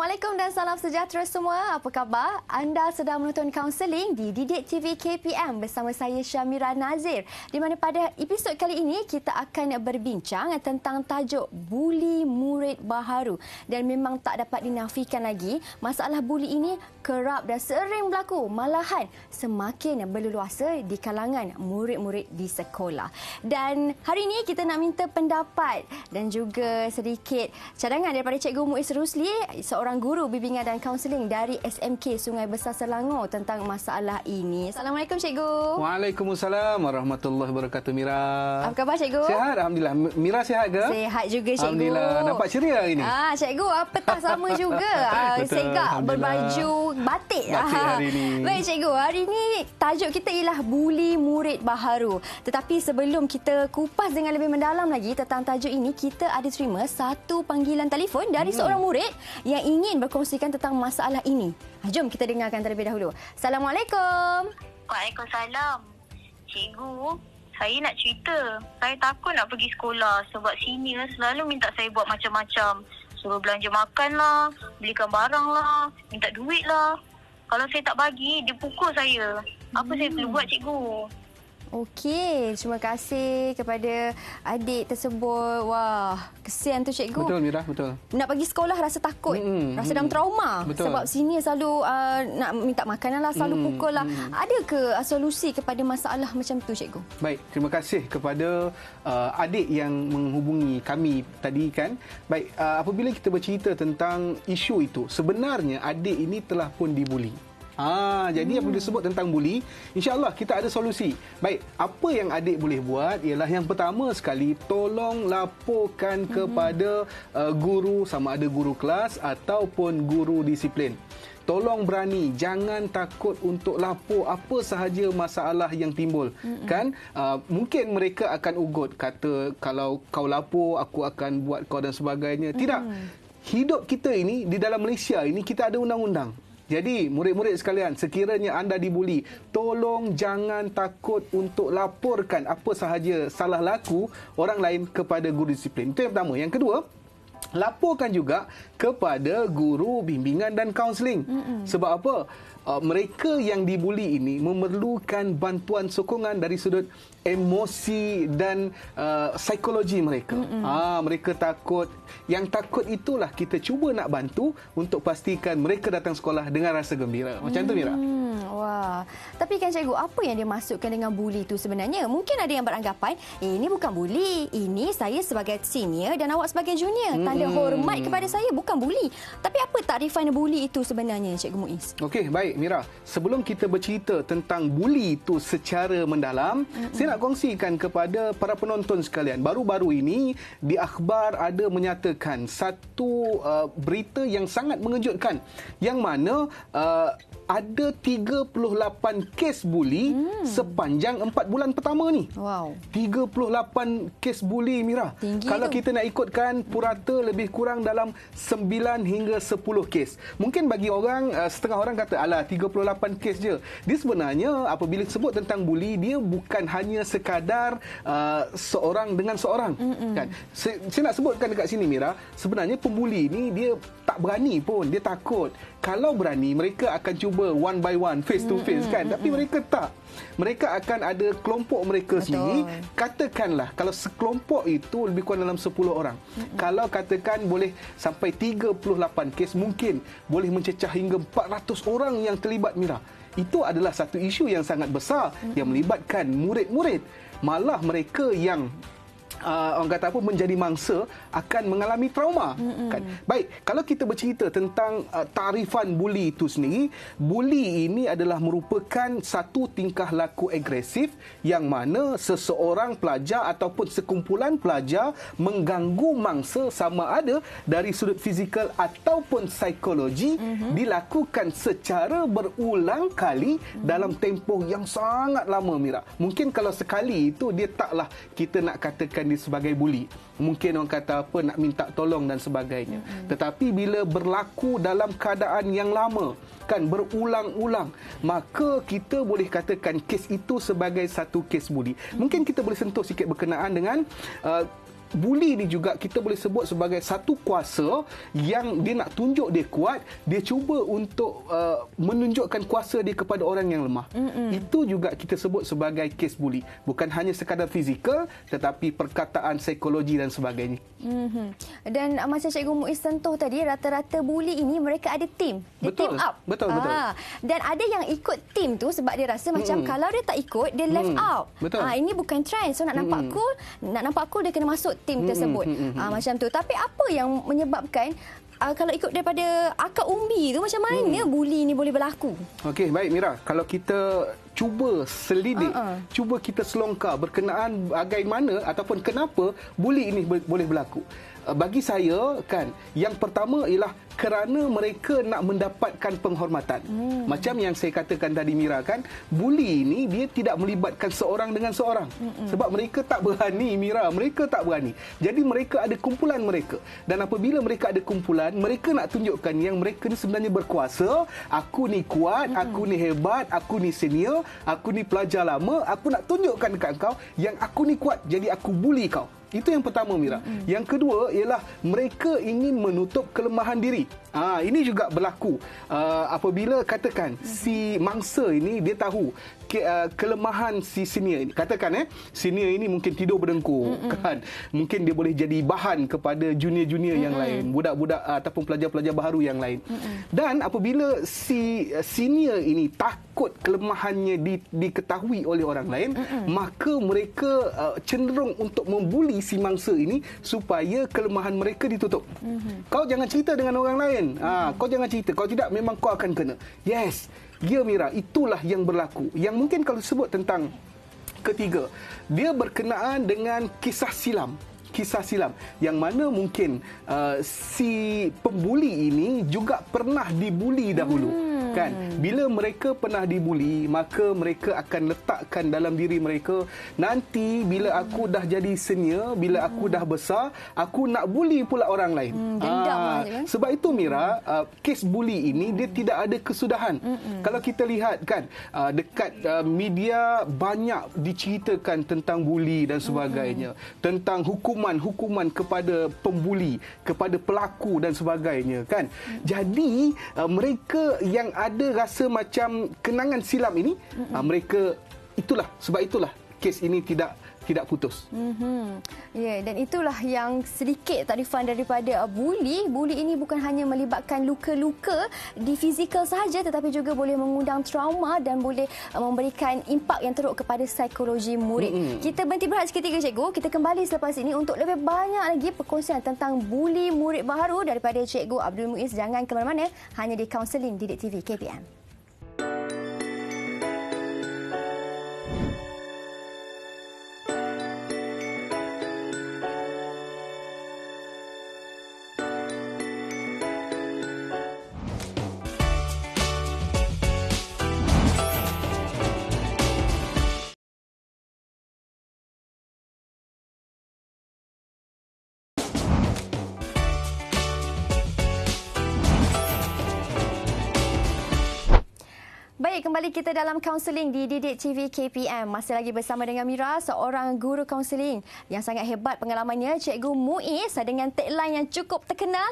Assalamualaikum dan salam sejahtera semua. Apa khabar? Anda sedang menonton Kaunseling di Didik TV KPM bersama saya Syamira Nazir. Di mana pada episod kali ini kita akan berbincang tentang tajuk buli murid baharu. Dan memang tak dapat dinafikan lagi, masalah buli ini kerap dan sering berlaku. Malahan semakin berleluasa di kalangan murid-murid di sekolah. Dan hari ini kita nak minta pendapat dan juga sedikit cadangan daripada Cikgu Muiz Rusli, seorang guru bimbingan dan kaunseling dari SMK Sungai Besar Selangor tentang masalah ini. Assalamualaikum Cikgu. Waalaikumsalam warahmatullahi wabarakatuh, Mira. Apa khabar Cikgu? Sihat, Alhamdulillah. Mira sihat ke? Sihat juga Cikgu. Alhamdulillah. Nampak ceria hari ini. Cikgu, petang sama juga. Segak berbaju batik. Hari ini. Baik Cikgu, hari ini tajuk kita ialah buli murid baharu. Tetapi sebelum kita kupas dengan lebih mendalam lagi tentang tajuk ini, kita ada terima satu panggilan telefon dari seorang murid yang ingin berkongsikan tentang masalah ini. Jom kita dengarkan terlebih dahulu. Assalamualaikum. Waalaikumsalam. Cikgu, saya nak cerita. Saya takut nak pergi sekolah sebab senior selalu minta saya buat macam-macam. Suruh belanja makan lah, belikan barang lah, minta duit lah. Kalau saya tak bagi, dia pukul saya. Apa saya perlu buat, cikgu? Okey, terima kasih kepada adik tersebut. Wah, kesian tu cikgu. Betul Mira, betul. Nak pergi sekolah rasa takut, rasa dalam trauma. Betul. Sebab sini selalu nak minta makanan lah, selalu pukul lah. Ada ke solusi kepada masalah macam tu cikgu? Baik, terima kasih kepada adik yang menghubungi kami tadi kan. Baik, apabila kita bercerita tentang isu itu, sebenarnya adik ini telah pun dibuli. Jadi apabila disebut tentang buli, insya-Allah kita ada solusi. Baik, apa yang adik boleh buat ialah yang pertama sekali, tolong laporkan kepada guru, sama ada guru kelas ataupun guru disiplin. Tolong berani, jangan takut untuk lapor apa sahaja masalah yang timbul. Kan? Mungkin mereka akan ugut, kata kalau kau lapor aku akan buat kau dan sebagainya. Tidak. Hidup kita ini di dalam Malaysia ini kita ada undang-undang. Jadi, murid-murid sekalian, sekiranya anda dibuli, tolong jangan takut untuk laporkan apa sahaja salah laku orang lain kepada guru disiplin. Itu yang pertama. Yang kedua, laporkan juga kepada guru bimbingan dan kaunseling. Sebab apa? Mereka yang dibuli ini memerlukan bantuan sokongan dari sudut emosi dan psikologi mereka. Mereka takut. Yang takut itulah kita cuba nak bantu untuk pastikan mereka datang sekolah dengan rasa gembira. Macam tu, Mira. Wah. Tapi kan cikgu, apa yang dimaksudkan dengan buli itu sebenarnya? Mungkin ada yang beranggapan, ini bukan buli. Ini saya sebagai senior dan awak sebagai junior. Tanda hormat kepada saya, bukan buli. Tapi apa takrifan buli itu sebenarnya, Cikgu Muiz? Okey, baik Mira. Sebelum kita bercerita tentang buli itu secara mendalam, saya nak kongsikan kepada para penonton sekalian. Baru-baru ini di akhbar ada menyatakan satu berita yang sangat mengejutkan, yang mana ada 38 kes buli sepanjang 4 bulan pertama ni. Wow. 38 kes buli, Mira. Tinggi kalau tu. kita nak ikutkan purata lebih kurang dalam 9 hingga 10 kes. Mungkin bagi orang, setengah orang kata, alah 38 kes je. Dia sebenarnya apabila sebut tentang buli, dia bukan hanya sekadar seorang dengan seorang. Kan? Saya nak sebutkan dekat sini, Mira, sebenarnya pembuli ni dia tak berani pun, dia takut. Kalau berani, mereka akan cuba one by one, face to face kan. Tapi mereka tak. Mereka akan ada kelompok mereka sendiri. Katakanlah, kalau sekelompok itu lebih kurang dalam 10 orang. Kalau katakan boleh sampai 38 kes, mungkin boleh mencecah hingga 400 orang yang terlibat, Mira. Itu adalah satu isu yang sangat besar yang melibatkan murid-murid. Malah mereka yang orang kata apa, menjadi mangsa akan mengalami trauma. Kan? Baik, kalau kita bercerita tentang tarifan buli itu sendiri, buli ini adalah merupakan satu tingkah laku agresif yang mana seseorang pelajar ataupun sekumpulan pelajar mengganggu mangsa, sama ada dari sudut fizikal ataupun psikologi, dilakukan secara berulang kali dalam tempoh yang sangat lama, Mira. Mungkin kalau sekali itu dia taklah kita nak katakan sebagai buli. Mungkin orang kata apa, nak minta tolong dan sebagainya. Tetapi bila berlaku dalam keadaan yang lama, kan, berulang-ulang, maka kita boleh katakan kes itu sebagai satu kes buli. Mungkin kita boleh sentuh sikit berkenaan dengan buli ni juga kita boleh sebut sebagai satu kuasa yang dia nak tunjuk dia kuat, dia cuba untuk menunjukkan kuasa dia kepada orang yang lemah. Itu juga kita sebut sebagai kes buli. Bukan hanya sekadar fizikal, tetapi perkataan, psikologi dan sebagainya. Dan macam Cikgu Muiz sentuh tadi, rata-rata buli ini mereka ada team. Dia team up. Betul. Dan ada yang ikut team tu sebab dia rasa macam kalau dia tak ikut, dia left out. Ini bukan trend. So nak nampak cool, dia kena masuk team tersebut. Macam tu. Tapi apa yang menyebabkan kalau ikut daripada akar umbi tu, macam mana buli ni boleh berlaku? Okey, baik Mira. Kalau kita cuba selidik, cuba kita selongkar berkenaan bagaimana ataupun kenapa buli ini boleh berlaku. Bagi saya kan, yang pertama ialah kerana mereka nak mendapatkan penghormatan. Macam yang saya katakan tadi Mira kan, buli ini dia tidak melibatkan seorang dengan seorang. Sebab mereka tak berani Mira, mereka tak berani. Jadi mereka ada kumpulan mereka. Dan apabila mereka ada kumpulan, mereka nak tunjukkan yang mereka ni sebenarnya berkuasa. Aku ni kuat, aku ni hebat, aku ni senior, aku ni pelajar lama, aku nak tunjukkan dekat kau yang aku ni kuat, jadi aku buli kau. Itu yang pertama Mira. Yang kedua ialah mereka ingin menutup kelemahan diri. Ini juga berlaku apabila katakan si mangsa ini dia tahu kelemahan si senior ini. Katakan senior ini mungkin tidur berdengkur kan. Mungkin dia boleh jadi bahan kepada junior-junior yang lain, budak-budak ataupun pelajar-pelajar baru yang lain. Dan apabila si senior ini takut kelemahannya diketahui oleh orang lain, maka mereka cenderung untuk membuli si mangsa ini supaya kelemahan mereka ditutup. Kau jangan cerita dengan orang lain. Kau jangan cerita. Kalau tidak, memang kau akan kena. Yes. Ya Mira, itulah yang berlaku. Yang mungkin kalau sebut tentang ketiga, dia berkenaan dengan kisah silam. Kisah silam yang mana mungkin si pembuli ini juga pernah dibuli dahulu. Kan? Bila mereka pernah dibuli, maka mereka akan letakkan dalam diri mereka, nanti bila aku dah jadi senior, bila aku dah besar, aku nak buli pula orang lain. Sebab itu Mira, kes buli ini dia tidak ada kesudahan. Kalau kita lihat kan, dekat media banyak diceritakan tentang buli dan sebagainya, tentang hukuman kepada pembuli, kepada pelaku dan sebagainya kan. Jadi mereka yang ada rasa macam kenangan silam ini, mereka sebab itulah kes ini tidak putus. Dan itulah yang sedikit takrifan daripada buli. Buli ini bukan hanya melibatkan luka-luka di fizikal sahaja, tetapi juga boleh mengundang trauma dan boleh memberikan impak yang teruk kepada psikologi murid. Kita berhenti berehat seketika Cikgu. Kita kembali selepas ini untuk lebih banyak lagi perkongsian tentang buli murid baru daripada Cikgu Abdul Muiz. Jangan ke mana-mana, hanya di Kaunseling Didik TV KPM. Baik, kembali kita dalam kaunseling di Didik TV KPM. Masih lagi bersama dengan Mira, seorang guru kaunseling yang sangat hebat pengalamannya, Cikgu Muiz, dengan tagline yang cukup terkenal,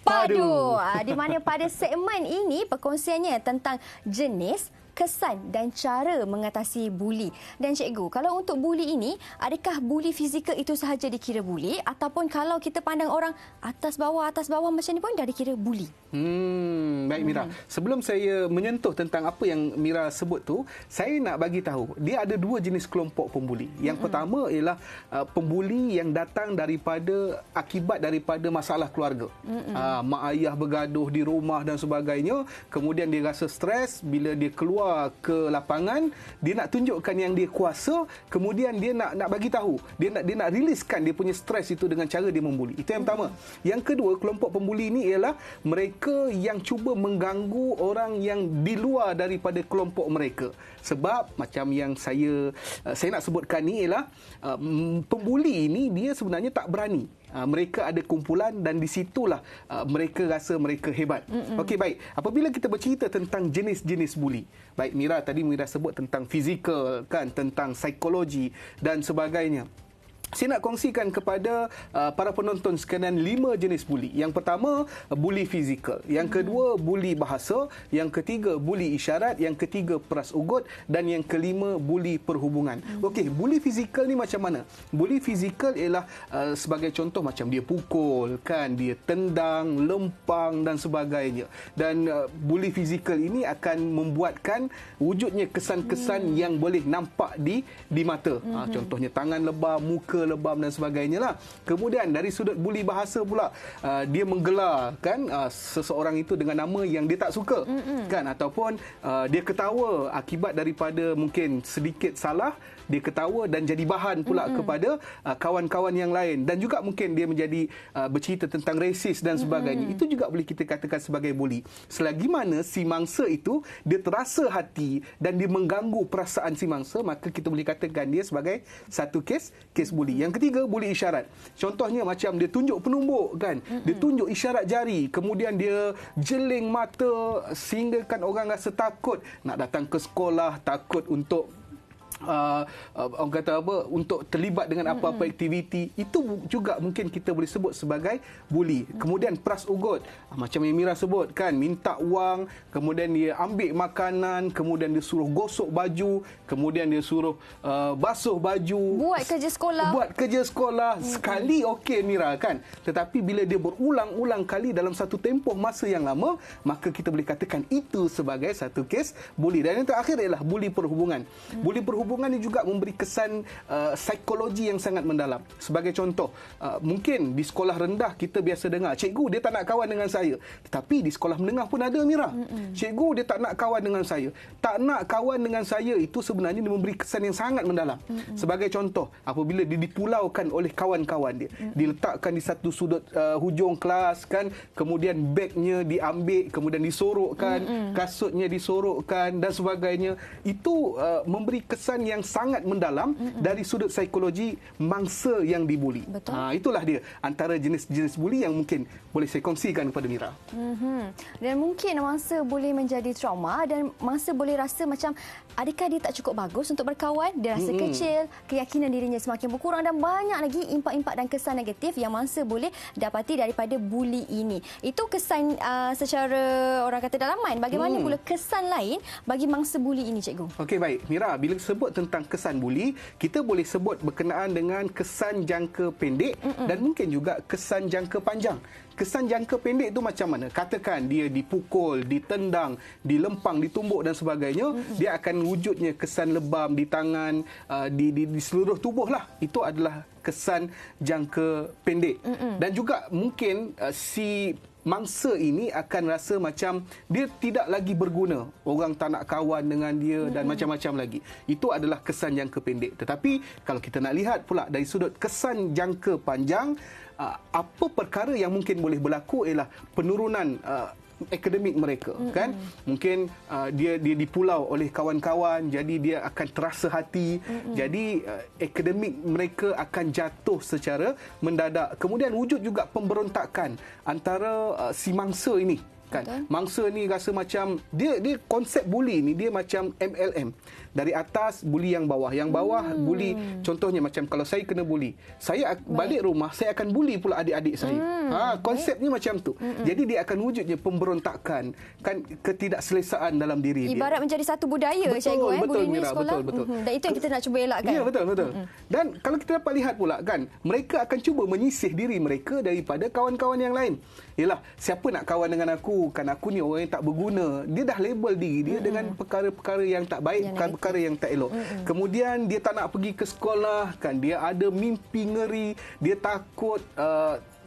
Padu. Di mana pada segmen ini perkongsiannya tentang jenis, kesan dan cara mengatasi buli. Dan Cikgu, kalau untuk buli ini, adakah buli fizikal itu sahaja dikira buli, ataupun kalau kita pandang orang atas bawah macam ni pun dah dikira buli? Baik Mira, sebelum saya menyentuh tentang apa yang Mira sebut tu, saya nak bagi tahu dia ada dua jenis kelompok pembuli. Yang pertama ialah pembuli yang datang akibat daripada masalah keluarga. Mak ayah bergaduh di rumah dan sebagainya, kemudian dia rasa stres bila dia keluar ke lapangan, dia nak tunjukkan yang dia kuasa, kemudian dia nak bagi tahu, dia nak riliskan dia punya stres itu dengan cara dia membuli. Itu yang pertama. Yang kedua, kelompok pembuli ini ialah mereka yang cuba mengganggu orang yang di luar daripada kelompok mereka. Sebab macam yang saya nak sebutkan ni ialah pembuli ini dia sebenarnya tak berani. Mereka ada kumpulan dan di situlah mereka rasa mereka hebat. Okey, baik. Apabila kita bercerita tentang jenis-jenis buli. Baik, Mira tadi sebut tentang fizikal kan, tentang psikologi dan sebagainya. Saya nak kongsikan kepada para penonton sekalian 5 jenis buli. Yang pertama, buli fizikal. Yang kedua, buli bahasa. Yang ketiga, buli isyarat. Yang ketiga, peras ugut. Dan yang kelima, buli perhubungan. Okey, buli fizikal ni macam mana? Buli fizikal ialah sebagai contoh macam dia pukul, kan, dia tendang, lempang dan sebagainya. Dan buli fizikal ini akan membuatkan wujudnya kesan-kesan yang boleh nampak di mata. Contohnya tangan lebam, muka lebam dan sebagainya lah. Kemudian dari sudut buli bahasa pula, dia menggelar, kan, seseorang itu dengan nama yang dia tak suka, kan, ataupun dia ketawa akibat daripada mungkin sedikit salah, dia ketawa dan jadi bahan pula kepada kawan-kawan yang lain, dan juga mungkin dia menjadi bercerita tentang resis dan sebagainya. Itu juga boleh kita katakan sebagai buli. Selagi mana si mangsa itu dia terasa hati dan dia mengganggu perasaan si mangsa, maka kita boleh katakan dia sebagai satu kes buli. Yang ketiga, buli isyarat. Contohnya macam dia tunjuk penumbuk, kan, dia tunjuk isyarat jari, kemudian dia jeling mata sehingga kan orang rasa takut nak datang ke sekolah, takut untuk orang kata apa, untuk terlibat dengan apa-apa aktiviti. Itu juga mungkin kita boleh sebut sebagai buli. Kemudian peras ugut, macam yang Mira sebut, kan, minta wang, kemudian dia ambil makanan, kemudian dia suruh gosok baju, kemudian dia suruh basuh baju, buat kerja sekolah. Sekali okey, Mira, kan, tetapi bila dia berulang-ulang kali dalam satu tempoh masa yang lama, maka kita boleh katakan itu sebagai satu kes buli. Dan yang terakhir ialah buli perhubungan. Buli perhubungan ini juga memberi kesan psikologi yang sangat mendalam. Sebagai contoh, mungkin di sekolah rendah kita biasa dengar, cikgu dia tak nak kawan dengan saya. Tetapi di sekolah menengah pun ada, Mira. Cikgu dia tak nak kawan dengan saya. Tak nak kawan dengan saya itu sebenarnya dia memberi kesan yang sangat mendalam. Sebagai contoh, apabila dia dipulaukan oleh kawan-kawan dia, diletakkan di satu sudut hujung kelas, kan, kemudian bagnya diambil, kemudian disorokkan, kasutnya disorokkan dan sebagainya. Itu memberi kesan yang sangat mendalam dari sudut psikologi mangsa yang dibuli. Itulah dia antara jenis-jenis buli yang mungkin boleh saya kongsikan kepada Mira. Dan mungkin mangsa boleh menjadi trauma dan mangsa boleh rasa macam adakah dia tak cukup bagus untuk berkawan, dia rasa kecil, keyakinan dirinya semakin berkurang dan banyak lagi impak-impak dan kesan negatif yang mangsa boleh dapati daripada buli ini. Itu kesan secara orang kata dalaman. Bagaimana pula kesan lain bagi mangsa buli ini, cikgu? Okey, baik. Mira, bila sebut tentang kesan buli, kita boleh sebut berkenaan dengan kesan jangka pendek dan mungkin juga kesan jangka panjang. Kesan jangka pendek itu macam mana? Katakan dia dipukul, ditendang, dilempang, ditumbuk dan sebagainya, dia akan wujudnya kesan lebam di tangan, di seluruh tubuh lah. Itu adalah kesan jangka pendek. Dan juga mungkin si mangsa ini akan rasa macam dia tidak lagi berguna. Orang tak nak kawan dengan dia dan macam-macam lagi. Itu adalah kesan jangka pendek. Tetapi kalau kita nak lihat pula dari sudut kesan jangka panjang, apa perkara yang mungkin boleh berlaku ialah penurunan akademik mereka, kan, mungkin dia dipulau oleh kawan-kawan, jadi dia akan terasa hati, jadi akademik mereka akan jatuh secara mendadak. Kemudian wujud juga pemberontakan antara si mangsa ini, kan. Mangsa ni rasa macam dia konsep buli ni dia macam MLM. Dari atas buli yang bawah buli. Contohnya macam kalau saya kena buli, saya balik rumah saya akan buli pula adik-adik saya. Konsepnya macam tu. Jadi dia akan wujudnya pemberontakan, kan, ketidakselesaan dalam diri dia. Ibarat menjadi satu budaya, cikgu, betul, buli Mira, sekolah. betul. Dan itu yang kita nak cuba elakkan. Ya, betul. Dan kalau kita dapat lihat pula, kan, mereka akan cuba menyisih diri mereka daripada kawan-kawan yang lain. Yalah, siapa nak kawan dengan aku? Kan aku ni orang yang tak berguna. Dia dah label diri dia dengan perkara-perkara yang tak baik, perkara yang tak elok. Kemudian dia tak nak pergi ke sekolah, kan, dia ada mimpi ngeri, dia takut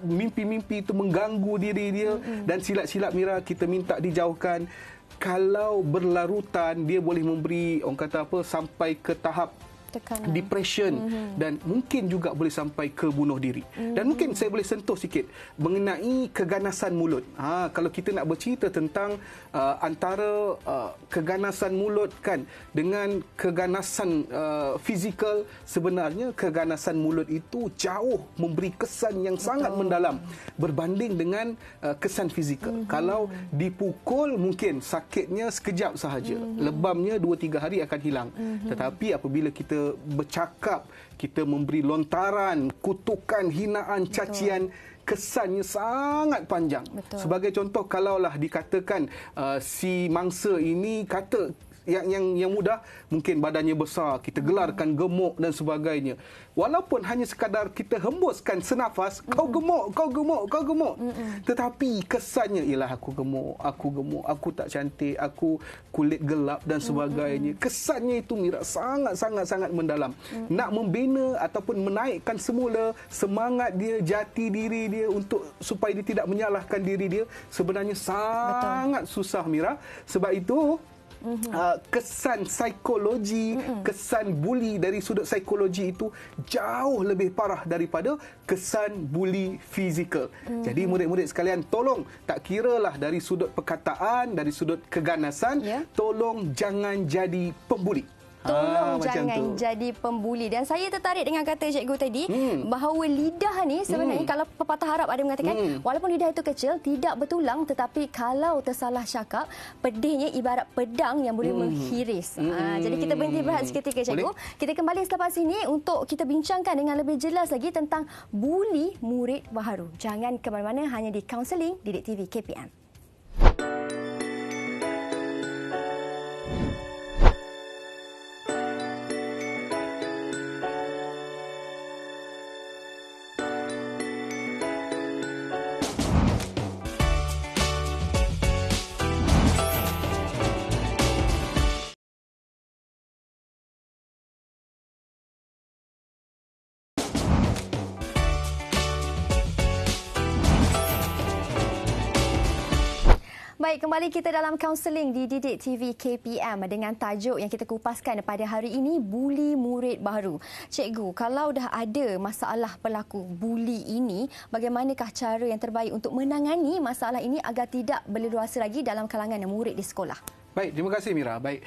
mimpi-mimpi itu mengganggu diri dia. Dan silap-silap, Mira, kita minta dijauhkan. Kalau berlarutan, dia boleh memberi, orang kata apa, sampai ke tahap tekanan, depression, dan mungkin juga boleh sampai ke bunuh diri. Dan mungkin saya boleh sentuh sikit mengenai keganasan mulut. Kalau kita nak bercerita tentang antara keganasan mulut, kan, dengan keganasan fizikal, sebenarnya keganasan mulut itu jauh memberi kesan yang sangat mendalam berbanding dengan kesan fizikal. Kalau dipukul mungkin sakitnya sekejap sahaja, lebamnya 2-3 hari akan hilang. Tetapi apabila kita kita bercakap, kita memberi lontaran, kutukan, hinaan, cacian, kesannya sangat panjang. Betul. Sebagai contoh, kalaulah dikatakan si mangsa ini kata yang mudah, mungkin badannya besar, kita gelarkan gemuk dan sebagainya. Walaupun hanya sekadar kita hembuskan senafas, kau gemuk, kau gemuk, kau gemuk. Tetapi kesannya ialah aku gemuk, aku tak cantik, aku kulit gelap dan sebagainya. Kesannya itu, Mira, sangat mendalam. Nak membina ataupun menaikkan semula semangat dia, jati diri dia untuk supaya dia tidak menyalahkan diri dia, sebenarnya sangat susah, Mira. Sebab itu kesan psikologi, kesan buli dari sudut psikologi itu jauh lebih parah daripada kesan buli fizikal. Jadi murid-murid sekalian, tolong, tak kiralah dari sudut perkataan, dari sudut keganasan, tolong jangan jadi pembuli. Tolong jangan jadi pembuli. Dan saya tertarik dengan kata cikgu tadi bahawa lidah ni sebenarnya kalau pepatah Arab ada mengatakan walaupun lidah itu kecil tidak bertulang, tetapi kalau tersalah cakap, pedihnya ibarat pedang yang boleh menghiris. Jadi kita berhenti berehat seketika, cikgu. Kita kembali selepas ini untuk kita bincangkan dengan lebih jelas lagi tentang buli murid baharu. Jangan ke mana-mana, hanya di Kaunseling Didik TV KPM. Baik, kembali kita dalam kaunseling di Didik TV KPM dengan tajuk yang kita kupaskan pada hari ini, buli murid baru. Cikgu, kalau dah ada masalah berlaku buli ini, bagaimanakah cara yang terbaik untuk menangani masalah ini agar tidak berleluasa lagi dalam kalangan murid di sekolah? Baik, terima kasih, Mira. Baik,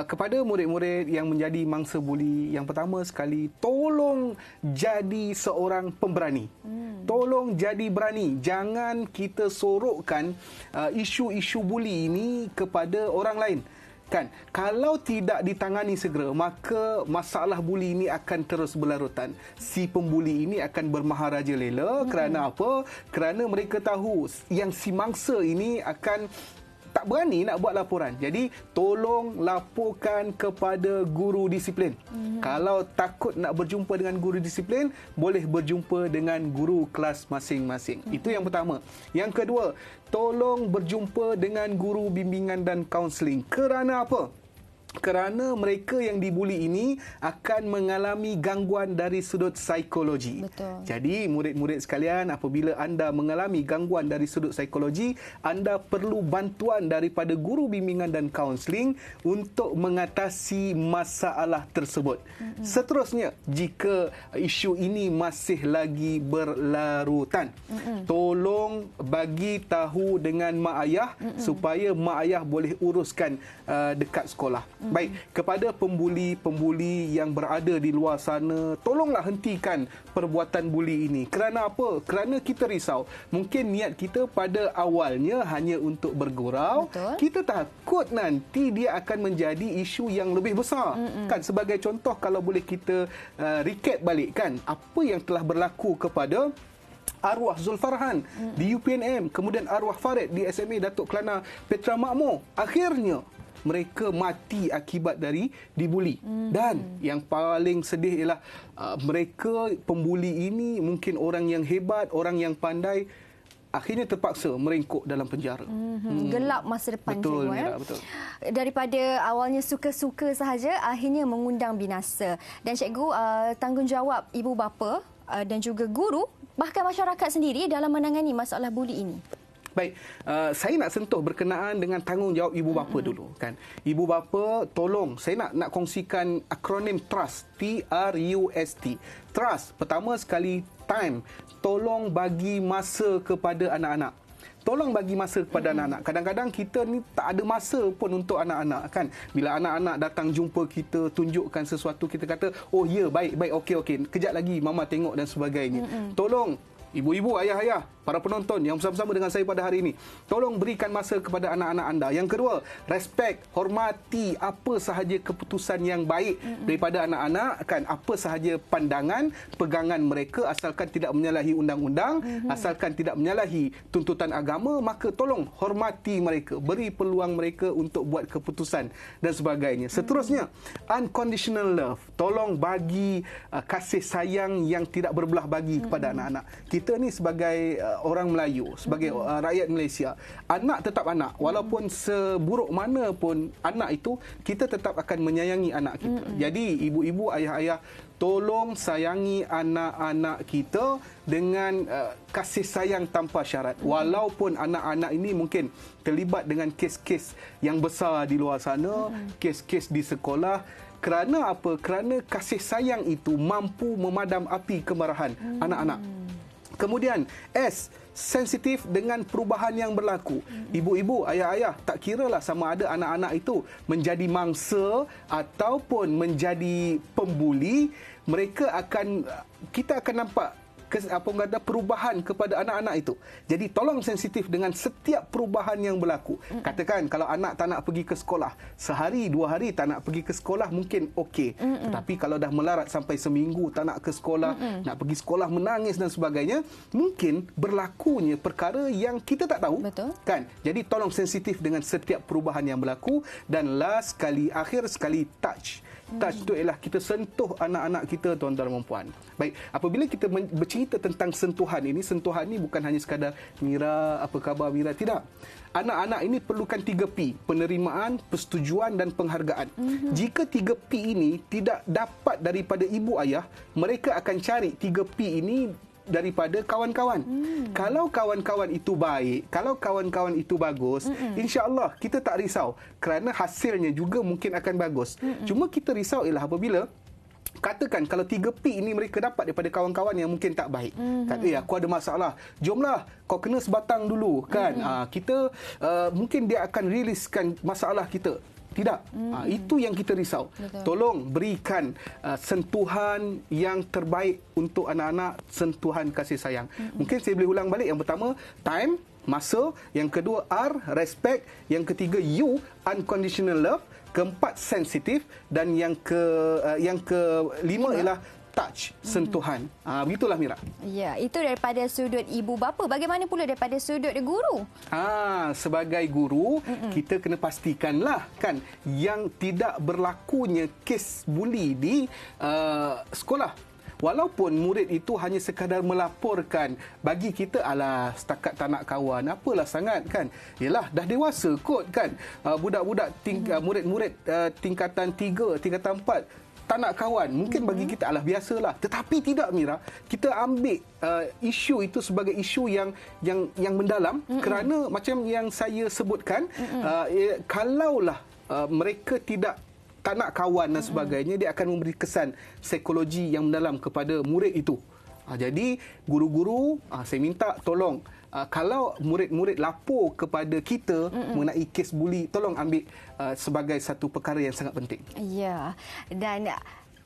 kepada murid-murid yang menjadi mangsa buli, yang pertama sekali, tolong jadi seorang pemberani. Tolong jadi berani. Jangan kita sorokkan isu-isu buli ini kepada orang lain. Kan? Kalau tidak ditangani segera, maka masalah buli ini akan terus berlarutan. Si pembuli ini akan bermaharaja lela. Kerana apa? Kerana mereka tahu yang si mangsa ini akan tak berani nak buat laporan. Jadi, tolong laporkan kepada guru disiplin. Kalau takut nak berjumpa dengan guru disiplin, boleh berjumpa dengan guru kelas masing-masing. Itu yang pertama. Yang kedua, tolong berjumpa dengan guru bimbingan dan kaunseling. Kerana apa? Kerana mereka yang dibuli ini akan mengalami gangguan dari sudut psikologi. Betul. Jadi, murid-murid sekalian, apabila anda mengalami gangguan dari sudut psikologi, anda perlu bantuan daripada guru bimbingan dan kaunseling untuk mengatasi masalah tersebut. Seterusnya, jika isu ini masih lagi berlarutan, tolong bagi tahu dengan mak ayah supaya mak ayah boleh uruskan dekat sekolah. Baik, kepada pembuli-pembuli yang berada di luar sana, tolonglah hentikan perbuatan buli ini. Kerana apa? Kerana kita risau. Mungkin niat kita pada awalnya hanya untuk bergurau. Betul. Kita takut nanti dia akan menjadi isu yang lebih besar. Kan, sebagai contoh, kalau boleh kita recap balik, kan, apa yang telah berlaku kepada arwah Zulfarhan di UPNM, kemudian arwah Farid di SMA Datuk Kelana Petra Makmur. Akhirnya mereka mati akibat dari dibuli. Dan yang paling sedih ialah mereka pembuli ini mungkin orang yang hebat, orang yang pandai, akhirnya terpaksa merengkuk dalam penjara. Gelap masa depan. Betul, cikgu, Mira, betul. Daripada awalnya suka-suka sahaja, akhirnya mengundang binasa. Dan cikgu, tanggungjawab ibu bapa dan juga guru, bahkan masyarakat sendiri dalam menangani masalah buli ini. Baik, saya nak sentuh berkenaan dengan tanggungjawab ibu bapa dulu, kan. Ibu bapa, tolong, saya nak kongsikan akronim TRUST, TRUST. Trust, pertama sekali, time. Tolong bagi masa kepada anak-anak. Tolong bagi masa kepada anak-anak. Kadang-kadang kita ni tak ada masa pun untuk anak-anak, kan. Bila anak-anak datang jumpa kita, tunjukkan sesuatu, kita kata, oh ya, baik, okey, kejap lagi mama tengok dan sebagainya. Tolong ibu-ibu, ayah-ayah, para penonton yang bersama-sama dengan saya pada hari ini, tolong berikan masa kepada anak-anak anda. Yang kedua, respect, hormati apa sahaja keputusan yang baik daripada anak-anak, kan, apa sahaja pandangan, pegangan mereka, asalkan tidak menyalahi undang-undang, asalkan tidak menyalahi tuntutan agama, maka tolong hormati mereka, beri peluang mereka untuk buat keputusan dan sebagainya. Seterusnya, unconditional love. Tolong bagi kasih sayang yang tidak berbelah bagi kepada anak-anak. Kita ni sebagai orang Melayu, sebagai rakyat Malaysia, anak tetap anak. Walaupun seburuk mana pun anak itu, kita tetap akan menyayangi anak kita. Jadi ibu-ibu, ayah-ayah, tolong sayangi anak-anak kita dengan kasih sayang tanpa syarat. Walaupun anak-anak ini mungkin terlibat dengan kes-kes yang besar di luar sana, kes-kes di sekolah. Kerana apa? Kerana kasih sayang itu mampu memadam api kemarahan anak-anak. Kemudian S, sensitif dengan perubahan yang berlaku. Ibu-ibu, ayah-ayah, tak kiralah sama ada anak-anak itu menjadi mangsa ataupun menjadi pembuli, kita akan nampak perubahan kepada anak-anak itu. Jadi tolong sensitif dengan setiap perubahan yang berlaku. Katakan kalau anak tak nak pergi ke sekolah, sehari, 2 hari tak nak pergi ke sekolah mungkin okey. Tetapi kalau dah melarat sampai seminggu tak nak ke sekolah, nak pergi sekolah menangis dan sebagainya, mungkin berlakunya perkara yang kita tak tahu. Betul. Kan? Jadi tolong sensitif dengan setiap perubahan yang berlaku. Dan last sekali, akhir sekali, touch. Touch itu ialah kita sentuh anak-anak kita, tuan-tuan dan puan. Baik, apabila kita bercerita tentang sentuhan ini bukan hanya sekadar Mira, apa khabar Mira, tidak. Anak-anak ini perlukan 3P, penerimaan, persetujuan dan penghargaan. Jika 3P ini tidak dapat daripada ibu ayah, mereka akan cari 3P ini daripada kawan-kawan. Kalau kawan-kawan itu baik, kalau kawan-kawan itu bagus, insya-Allah kita tak risau kerana hasilnya juga mungkin akan bagus. Cuma kita risau ialah apabila katakan kalau 3P ini mereka dapat daripada kawan-kawan yang mungkin tak baik. Kata, aku ada masalah. Jomlah kau kena sebatang dulu, kan. Kita mungkin dia akan riliskan masalah kita. Tidak. Itu yang kita risau. Betul. Tolong berikan sentuhan yang terbaik untuk anak-anak, sentuhan kasih sayang. Mungkin saya boleh ulang balik. Yang pertama, time, masa. Yang kedua, R, respect. Yang ketiga, U, unconditional love. Keempat, sensitif. Dan yang kelima ialah touch, sentuhan. Begitulah Mira. Ya, itu daripada sudut ibu bapa. Bagaimana pula daripada sudut guru? Sebagai guru, kita kena pastikanlah, kan, yang tidak berlakunya kes buli di sekolah. Walaupun murid itu hanya sekadar melaporkan, bagi kita alah setakat tak nak kawan, apalah sangat, kan. Yalah, dah dewasa kot, kan. Budak-budak murid-murid tingkatan 3, tingkatan 4 tak nak kawan. Mungkin bagi kita alah biasalah. Tetapi tidak Mira, kita ambil isu itu sebagai isu yang mendalam, kerana macam yang saya sebutkan, kalaulah mereka tak nak kawan dan sebagainya, dia akan memberi kesan psikologi yang mendalam kepada murid itu. Jadi guru-guru, saya minta tolong, kalau murid-murid lapor kepada kita mengenai kes buli, tolong ambil sebagai satu perkara yang sangat penting. Ya, dan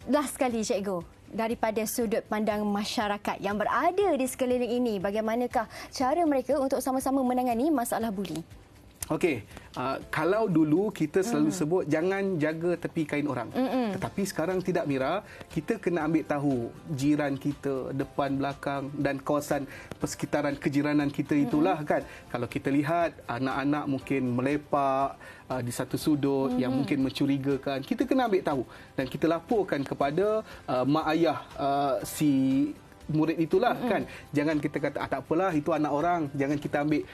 last sekali cikgu, daripada sudut pandang masyarakat yang berada di sekeliling ini, bagaimanakah cara mereka untuk sama-sama menangani masalah buli? Okey, kalau dulu kita selalu sebut jangan jaga tepi kain orang. Tetapi sekarang tidak Mira, kita kena ambil tahu jiran kita, depan belakang dan kawasan persekitaran kejiranan kita itulah, kan. Kalau kita lihat anak-anak mungkin melepak di satu sudut yang mungkin mencurigakan, kita kena ambil tahu dan kita laporkan kepada mak ayah si murid itulah, kan. Jangan kita kata tak apalah, itu anak orang, jangan kita ambil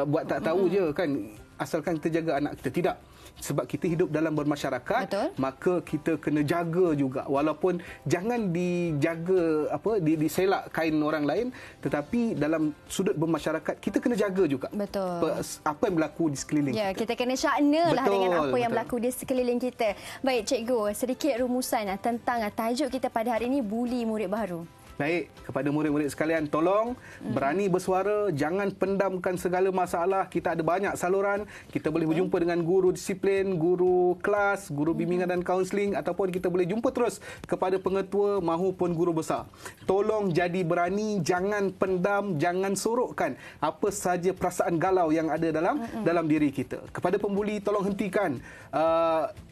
buat tak tahu je, kan, asalkan kita jaga anak kita. Tidak, sebab kita hidup dalam bermasyarakat. Betul. Maka kita kena jaga juga, walaupun jangan dijaga diselak kain orang lain, tetapi dalam sudut bermasyarakat kita kena jaga juga. Betul. Apa yang berlaku di sekeliling kita. Kita kena syakna lah dengan apa yang berlaku di sekeliling kita. Baik cikgu, sedikit rumusan tentang tajuk kita pada hari ini, buli murid baru. Baik, kepada murid-murid sekalian, tolong berani bersuara, jangan pendamkan segala masalah. Kita ada banyak saluran. Kita boleh berjumpa dengan guru disiplin, guru kelas, guru bimbingan dan kaunseling, ataupun kita boleh jumpa terus kepada pengetua mahupun guru besar. Tolong jadi berani, jangan pendam, jangan sorokkan apa sahaja perasaan galau yang ada dalam diri kita. Kepada pembuli, tolong hentikan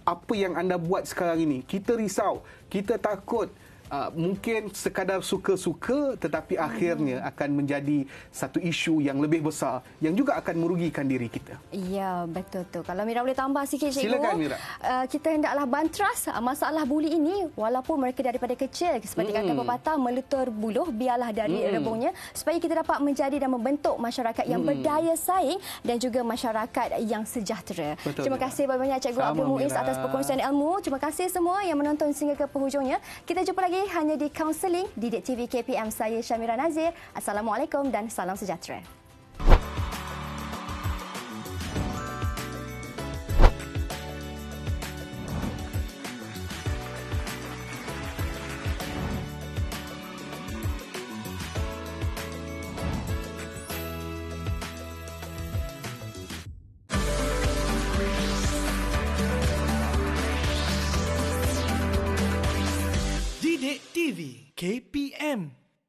apa yang anda buat sekarang ini. Kita risau, kita takut. Mungkin sekadar suka-suka, tetapi akhirnya akan menjadi satu isu yang lebih besar yang juga akan merugikan diri kita. Ya, betul tu. Kalau Mira boleh tambah sikit, Cikgu. Silakan, Mira. Kita hendaklah bantras masalah buli ini walaupun mereka daripada kecil. Seperti kata pepatah, meletur buluh biarlah dari rebungnya, supaya kita dapat menjadi dan membentuk masyarakat yang berdaya saing dan juga masyarakat yang sejahtera. Betul, terima kasih banyak Cikgu Abdul Muiz atas perkongsian ilmu. Terima kasih semua yang menonton sehingga ke penghujungnya. Kita jumpa lagi hanya di Counseling Didik TV KPM. Saya Syamira Nazir. Assalamualaikum dan salam sejahtera. Didik TV KPM